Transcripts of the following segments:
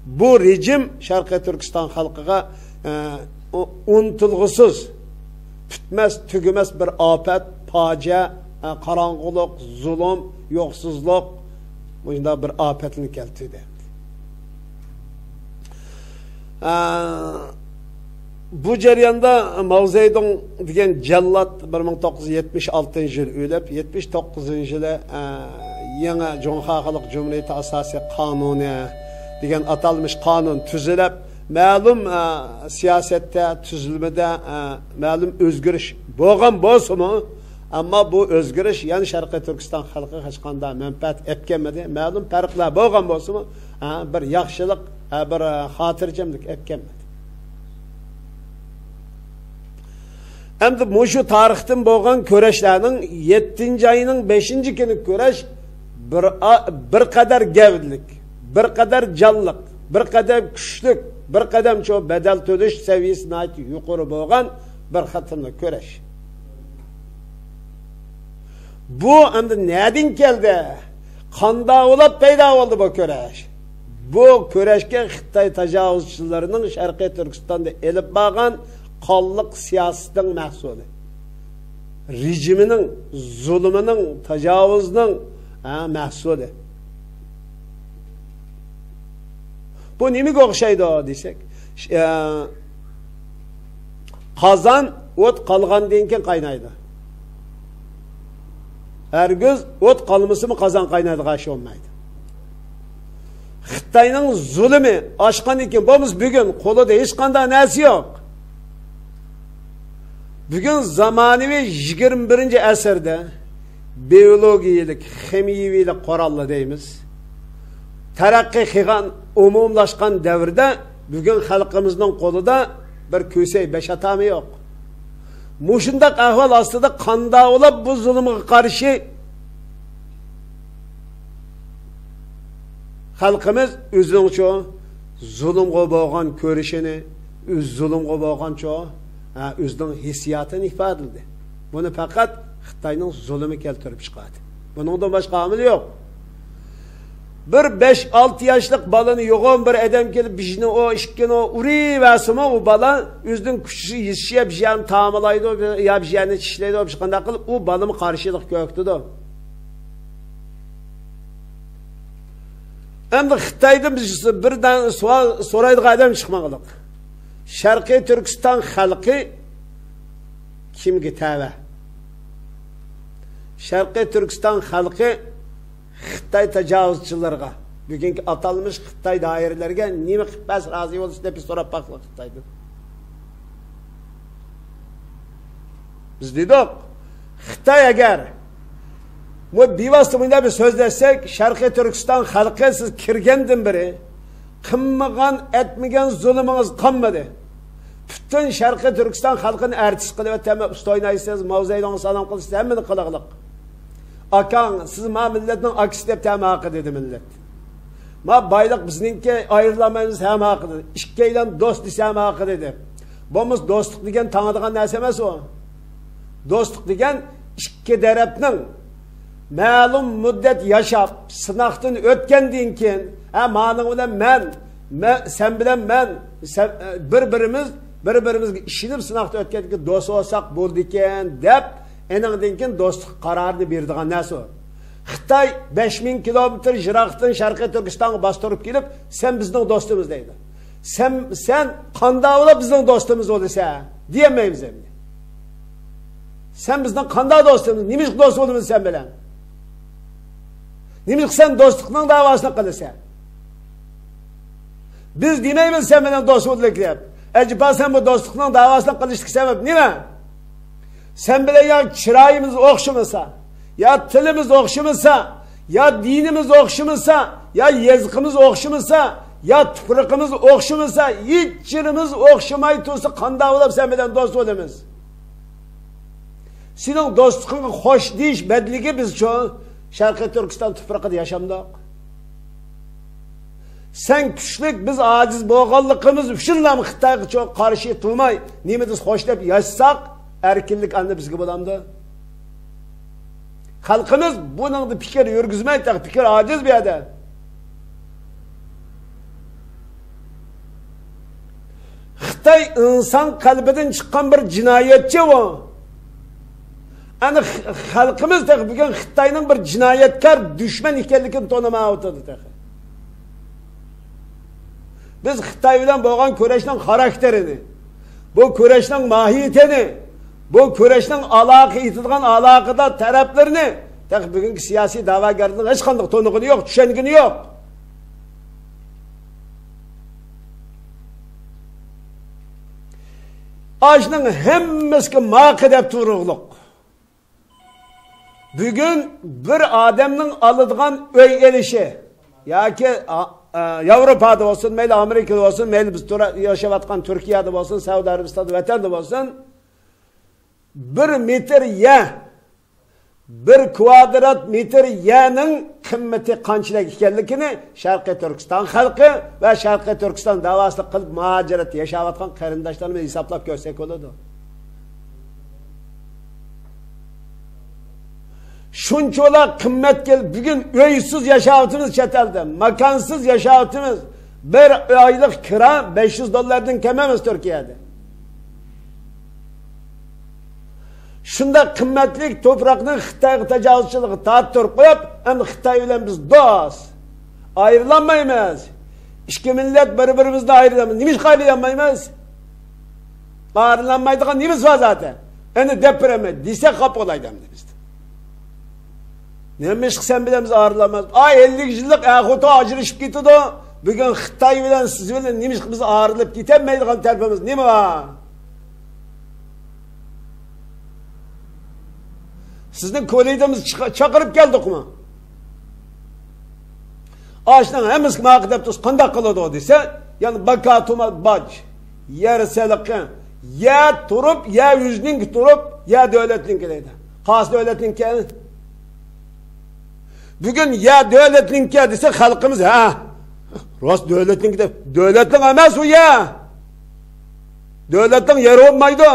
bu rejim Şarkı Türkistan halkıga unutulgusuz, bitmez, tügümez bir afet, pace, karangılık, zulüm, yoksuzluk, bunda bir afetini keltirdi. Bu jarayonda Mao Zedong degan jallat 1976 yil o'lib, 79 yili yangi Jonha Xalq Cumhuriyeti Asosiy Qonuni degan atalmış qonun tuzilib, ma'lum siyosatda, tuzilmada ma'lum o'zgarish bo'lgan bo'lsa-mu, ammo bu o'zgarish yani Sharqiy Turkiston xalqiga hech qanday manfaat etganmadi. Ma'lum farqlar bo'lgan bo'lsa-mu, bir yaxshilik, bir xotirjamlik etganmadi. Endi muşu tarixdan bo'lgan kurashlarning 7-ayning 5-kuni kurash bir qadar gavdlik, bir qadar jalliq, bir qadar kuchlik, bir qadam çok bedel to'lish saviyasida yuqori bo'lgan bir xatimli kurash. Bu endi nereden keldi? Qanday bo'lib paydo bo'ldi bu kurash? Bu kurashga Xitoy tajovuzchilarining Sharqiy Turkistonda elib borgan qonliq siyosatning mahsuli. Rejimining, zulmining, tajovuzning mahsuli. Bu nimaga o'xshaydi desak, qozon o't qolgandan keyin qaynaydi. Hergiz o't qolmasimi qozon qaynaydigan ish bo'lmaydi. Xitoyning zulmi oshgan ekan, bo'lmasa bugun qo'lida hech qanday narsa yo'q. Bugün zamonaviy 21-asrda biologiyalik, ximiyalik qurollar deymiz. Taraqqiy qilgan, umumlashgan davrda bugün xalqimizning qo'lida bir ko'sak beshatami yo'q. Mushundaq ahvol ostida qanday bo'lib bu zulmga qarshi xalqimiz o'zining zulmga bo'lgan ko'rishini, o'z zulmga bo'lgan özünün hissiyatını ifade edildi. Bunu fakat Xitayning zulmü keltirib chiqadi. Buningdan boshqa amil yo'q. Bir 5-6 yaşlık balını yo'g'on bir adam kelib bijni o ishkini uri vasima o bala o'zining kuchi yetishib bijani ta'minlaydi, ya bijani tishlaydi, hech qanday qilib u balani qarshilik ko'ktidi. Endi Xitoydan biz birdan so'raydigan adam chiqmaganlik. Sharqiy Turkiston xalqi kimga tava? Sharqiy Turkiston xalqi Xitoy tajovuzchilariga, bugungi atalmış Xitoy doiralariga nima qilib rozi bo'lsa deb so'rab baqliq Xitoydan. Biz dedik, Xitoy agar bu bevosita bunday bir so'zlasak, Sharqiy Turkiston xalqi siz kirgandan beri qilmagan, etmagan zulmingiz qolmadi. Bütün Sharqiy Turkiston xalqini artist qilib o'tama usta o'ynaysiz, Mao Zedongga salom qilasiz, hammani qilaqliq. Akang, siz ma millatning aksi deb tamaqi dedi millat. Ma bayliq bizningki ayrılamaymiz ham haqi dedi. Ikkaylan do'st desam haqi dedi. Bo'lmasa do'stlik degan tanadigan narsa emas o. Do'stlik degan ikki tarafning ma'lum muddat yashab, sinoqdan o'tgandan keyin, mening bilan men, sen bilan men, bir-birimizga ishinib sinoqdan o'tgandan keyin do'st bo'lsak bo'ldi ekan deb, eningdan keyin do'stlik qarorini beradigan narsa o. Xitoy 5000 kilometr yiroqdan Sharqiy Turkistonga bostirib kelib, sen bizning do'stimiz deydi. Sen qanday bo'lib bizning do'stimiz bo'lsa, demaymiz endi. Sen bizning qanday do'stimiz, nimish do'st bo'lamiz sen bilan? Nimish sen do'stlikning davosini qilasan? Biz demaymiz sen bilan do'st bo'laylik deb. Acaba sen bu do'stlikning davosini qilishlik sabab nima? Sen bilan ya chiroyimiz o'xshamasa, ya tilimiz o'xshamasa, ya dinimiz o'xshamasa, ya yezqimiz o'xshamasa, ya tuproqimiz o'xshamasa, hechimiz o'xshamay tursa qanday bo'lib sen bilan do'st bo'lamiz? Sening do'stligingga xo'sh deyish badligi bizcha Sharqiy Turkiston tuprog'ida yashamdoq. Sen kuchlik, biz ojiz bo'lganligimiz uchun ham Xitoyga qarshi turmay, nimadiz xo'sh deb yashsak, erkinlik endi bizga bo'lamdi. Xalqimiz buningda fikr yurgizmaydi, fikr ojiz bir yerda. Xitoy inson qalbidan chiqqan bir jinoyatchi u. Ana xalqimiz da bugun Xitoyning bir jinoyatkor dushman ekanligini tanimay o'tadi. Biz Xitoy bilan bo'lgan kurashning xarakterini, bu kurashning mohiyatini, bu kurashning aloqa aloqador taraflarini bugungi siyosiy da'vogarning hech qanday to'nig'ini yo'q, tushungini yo'q. Ajning hammasiga maqi deb turug'liq. Bugün bir adamning oladigan uy elishi yoki Avrupa'da olsun, meyli Amerika'da olsun, meyli biz yaşayotgan Türkiye'de olsun, Saudi Arabistan'da, vatanda olsun, 1 metr ya, 1 kvadrat metr ye'ning qimmati qanchalik ekanligini Sharqiy Turkiston xalqi va Sharqiy Turkiston davosida qilib muhojirat yashayotgan qarindoshlarimiz hisoblab ko'rsak bo'ladi. Şunçolar kıymet gel, bugün öysüz yaşayotimiz chet elda, makonsiz yaşayotimiz, bir oylik kira $500 kememiz Türkiye'de. Shunda qimmatli to'proqning Xitoy tajovuzchiligi ta'tirib qo'yib, endi Xitoy bilan biz do'st. Ayrılanmaymiz. İki millet birbirimizden ayrılamız. Nimiş ayrılamaymiz? Ayrılanmaydigan nimiz var zaten. Endi depremi dese qap olaydım bizde. Nemiş sen bilemiz ayrılamaz. 50 yıllık ahota ajrışıp gitti. Bugün Xitoy bilan siz bilan nimiş biz ayrılıp gitmeydigan tarafımız nima var? Sizden koleydemiz çakırıp geldik mi? Ağaçtan hemiz mağdep tuz qanday qiladi o dese, yani bakatuma bac, yer seliqi, ya turup, ya yüzning turup, ya devletning deydi. Qas devletning ki? Bugün ya devletning ki dese xalqimiz ha. Rost devletning de, devletning emas u ya. Devletning yeri olmaydi.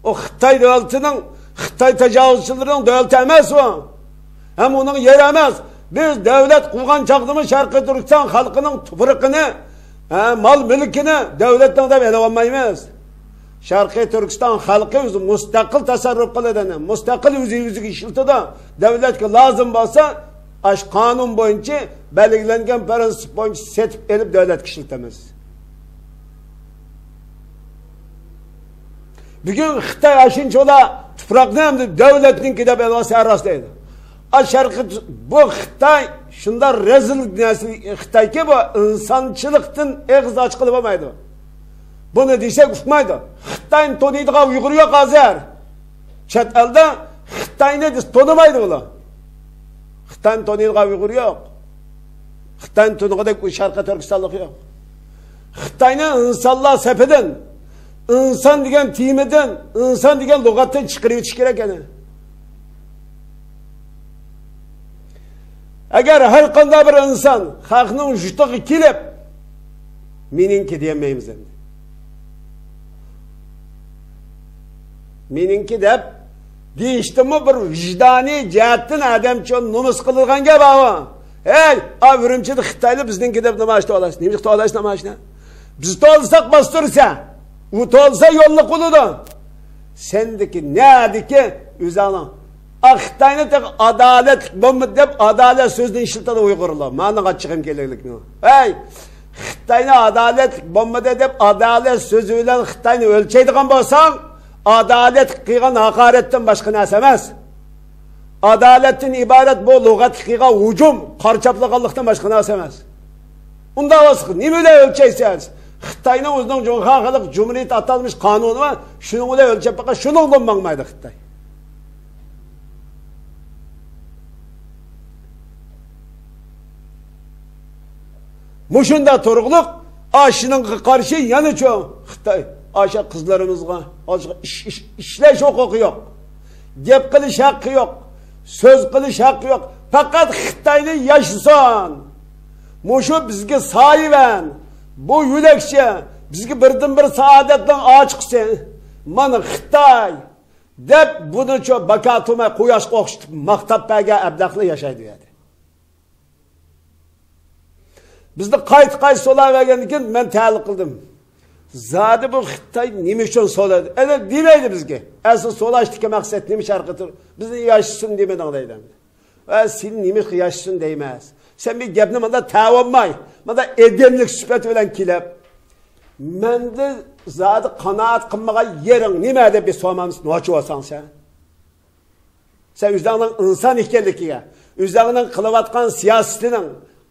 O Xitoy devletinin, Xitoy tajovuzchilarining devleti emas o. Hem onun yeri emas. Biz devlet kurgan çağdığımız Sharqiy Turkiston halkının tuprağını, mal mülkini devletten de ele olmayız. Sharqiy Turkiston halkı özü müstakil tasarruf kılıdığını, müstakil yüzü işiltide devletke lazım olsa, aş kanun boyunca belirlengen prensip boyunca setip elip devlet işiltemez. Bugün Xitoy aşınca ola tuprağını hem de devletninki de belası arasındaydı. Bu Xitoy şunda rezil dinasi Xitoy ki bu insançılıktan ağız açıklığı olmaydı. Bunu desek uçmaydı. Xitoy'un tanıydığı Uygur yok hazır. Chet elde Xitoy ne dese tanımaydı ola. Xitoy'un tanıydığı Uygur yok. Xitoy'un tanıdığı Sharqiy Turkistonlik yok. Xitoy'un insanlar sepeden, insan degan timidan, insan degan lug'atdan chiqarib o'tish kerak edi. Agar har qanday bir inson xalqning jutig'i kelib, meningki demaymiz endi. Meningki deb deyishdimi bir vijdoniy jihatdan odamcha nomus qilgan gap bu. Ey, Urumchida Xitoyli bizningki deb nima ishda olasiz? Nima ishda olasiz nima ishda? Biz tolsak bostirsa, u tolsa yo'lni qiladi. Sendiki nədiki üzana Xitoyni tek adalet bo'lmaydi deb adalet so'zini ishlatadi Uyg'urlar. Ma'ni qachig'im keraklikni. Hey, Xitoyni adalet bo'lmaydi deb adalet so'zi bilan Xitoyni o'lchaydigan bo'lsang, adalet qilgan haqoratdan boshqa narsa emas. Adaletdan iborat bu lug'at qilgan hujum, qarchaplaganlikdan boshqa narsa emas. Unda o'sq nima bilan o'lchaysiz? Xitoyning o'zining Cumhuriyet Cumhuriyet atalmış kanunu var. Şunu bilan o'lchab baqa, shuni bo'lmaydi Xitoy. Muşunda turg'liq, aşının qarşı yana çoğ Xitoy aşa qizlarimizga ishlash huquqi yo'q. Gap qilish haqqi yo'q. Söz qilish haqqi yo'q. Faqat Xitoyni yashasin. Muşu bizga soyivan. Bu yülekçe bizga birdan bir saadetdan açıqsa, mana Xitoy deb buni cho bakatuma quyosh qo'qishib maqtab bergan abdaqli yashaydi dedi. Bizni qayt so'lavergandan men ta'liq qildim. Zodi bu Xitoy nima uchun so'ladi? Ana demaydi bizga. Asl so'lashdagi maqsad nima sharqi tur? Bizni yashsin demading deydi. Va sen nima yashsin deymas. Sen bir gapni menda ta'vonmay, menda edemlik sifat bilan kelib, menda zodi qanoat qilmagan yering nima deb bir so'mamiz nochi olsang sen. Sen o'zingning inson ekanligiga, o'zingning qilayotgan siyosatining,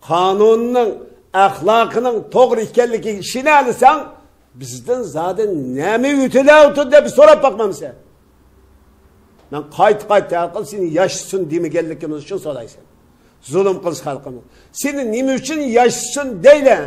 qonunning, axloqining to'g'ri ekanligiga ishini olsang, bizdan zodi nima o'tilayapti deb so'rab boqmamsan. Men qayt taqil seni yashsin demaganligimiz uchun so'raysan. Zulm qilish xalqini. Seni nima uchun yashsin deylar?